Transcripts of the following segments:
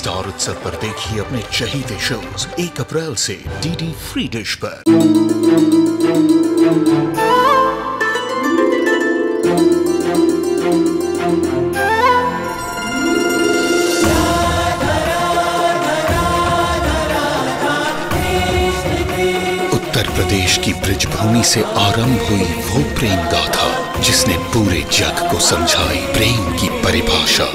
Star उत्सव पर देखिए अपने चहीते शोज 1 अप्रैल से डीडी फ्री डिश पर। उत्तर प्रदेश की ब्रजभूमि से आरंभ हुई वो प्रेम गाथा जिसने पूरे जग को समझाई प्रेम की परिभाषा।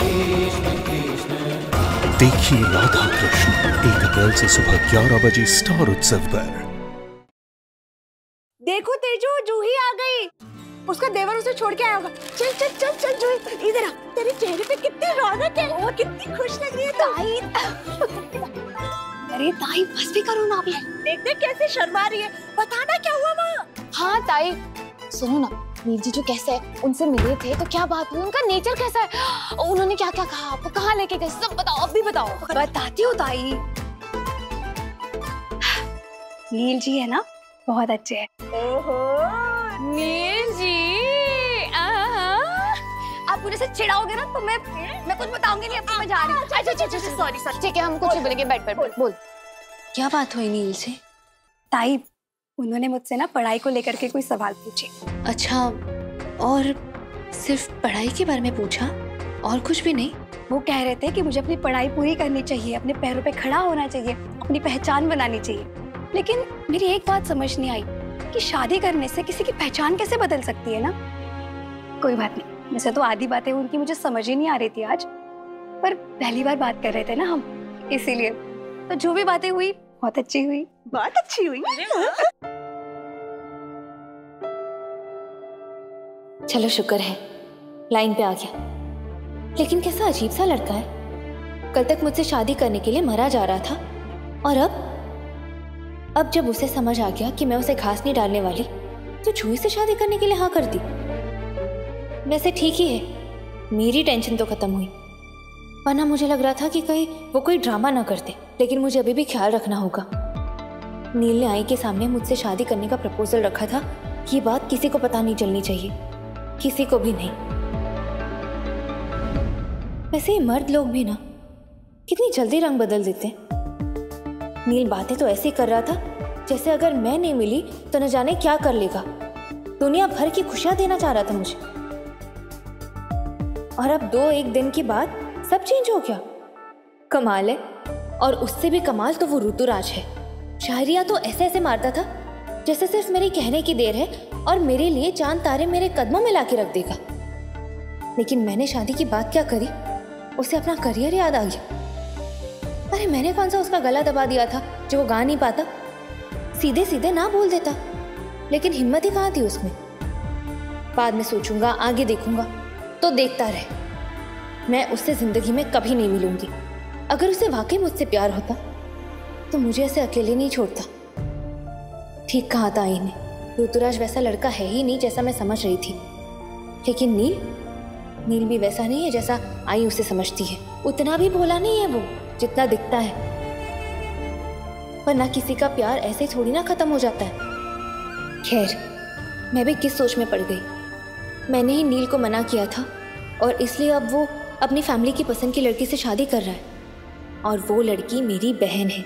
देखिए राधा कृष्ण 1 अप्रैल से सुबह 11 बजे स्टार उत्सव पर। देखो तेजू, जूही आ गई। उसका देवर उसे छोड़ के आया होगा। चल चल चल चल जूही, इधर आ। तेरे चेहरे पे कितनी रौनक है और कितनी खुश लग रही है ताई। अरे ताई बस भी करो ना, देख देख कैसे शर्मा रही है। बताना क्या हुआ वहाँ? हाँ ताई, सुनो ना, मीर जीजू कैसे है? उनसे मिले थे तो क्या बात हुई? उनका नेचर कैसा है? उन्होंने क्या क्या कहा? आपको कहाँ लेके गए? सब बताओ, अब भी बताओ। बताती हूँ ताई। नील जी है ना, बहुत अच्छे हैं। ओहो नील जी, आप पूरे से चिढ़ाओगे ना तो मैं कुछ बताऊंगी नहीं। अब मैं जा रही हूँ। अच्छा सॉरी सॉरी। ठीक है, हम कुछ नहीं बोलेंगे। बेड पर बोल। क्या बात हुई नील से? ताई, उन्होंने मुझसे ना पढ़ाई को लेकर के कोई सवाल पूछे। अच्छा, और सिर्फ पढ़ाई के बारे में पूछा और कुछ भी नहीं? वो कह रहे थे कि मुझे अपनी पढ़ाई पूरी करनी चाहिए, अपने पैरों पे खड़ा होना चाहिए, अपनी पहचान बनानी चाहिए। लेकिन मेरी एक बात समझ नहीं आई कि शादी करने से किसी की पहचान कैसे बदल सकती है ना। कोई बात नहीं, वैसे तो आधी बातें उनकी मुझे समझ ही नहीं आ रही थी आज, पर पहली बार बात कर रहे थे ना हम, इसीलिए। तो जो भी बातें हुई बहुत अच्छी हुई। बहुत अच्छी हुई। चलो शुक्र है लाइन पे आ गया। लेकिन कैसा अजीब सा लड़का है। कल तक मुझसे शादी करने के लिए मरा जा रहा था, और अब जब उसे समझ आ गया कि मैं उसे घास नहीं डालने वाली, तो जूही से शादी करने के लिए हाँ कर दी। वैसे ठीक ही है, मेरी टेंशन तो खत्म हुई, वरना मुझे लग रहा था कि कहीं वो कोई ड्रामा ना करते। लेकिन मुझे अभी भी ख्याल रखना होगा। नील ने आई के सामने मुझसे शादी करने का प्रपोजल रखा था। ये बात किसी को पता नहीं चलनी चाहिए, किसी को भी नहीं। वैसे ये मर्द लोग भी ना कितनी जल्दी रंग बदल देते हैं। नील बातें तो ऐसे ही कर रहा था जैसे अगर मैं नहीं मिली तो न जाने क्या कर लेगा। दुनिया भर की खुशियां देना चाह रहा था मुझे, और अब 2-1 दिन के बाद सब चेंज हो गया। कमाल है। और उससे भी कमाल तो वो ऋतुराज है। शायरिया तो ऐसे ऐसे मारता था जैसे सिर्फ मेरे कहने की देर है और मेरे लिए चांद तारे मेरे कदमों में लाके रख देगा। लेकिन मैंने शादी की बात क्या करी, उसे अपना करियर याद आ गया। अरे मैंने कौन सा उसका गला दबा दिया था जो वो गा नहीं पाता? सीधे सीधे ना बोल देता, लेकिन हिम्मत ही कहाँ थी उसमें। बाद में सोचूंगा, आगे देखूंगा। तो देखता रहे, मैं उससे जिंदगी में कभी नहीं मिलूंगी। अगर उसे वाकई मुझसे प्यार होता तो मुझे ऐसे अकेले नहीं छोड़ता। ठीक कहा था आई ने, ऋतुराज वैसा लड़का है ही नहीं जैसा मैं समझ रही थी। लेकिन नील भी वैसा नहीं है जैसा आई उसे समझती है। उतना भी भोला नहीं है वो जितना दिखता है। पर ना किसी का प्यार ऐसे थोड़ी ना खत्म हो जाता है। खैर, मैं भी किस सोच में पड़ गई। मैंने ही नील को मना किया था, और इसलिए अब वो अपनी फैमिली की पसंद की लड़की से शादी कर रहा है। और वो लड़की मेरी बहन है।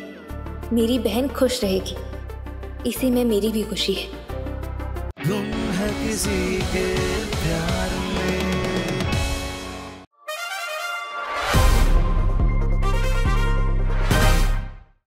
मेरी बहन खुश रहेगी, इसी में मेरी भी खुशी है। गुम है किसी के प्यार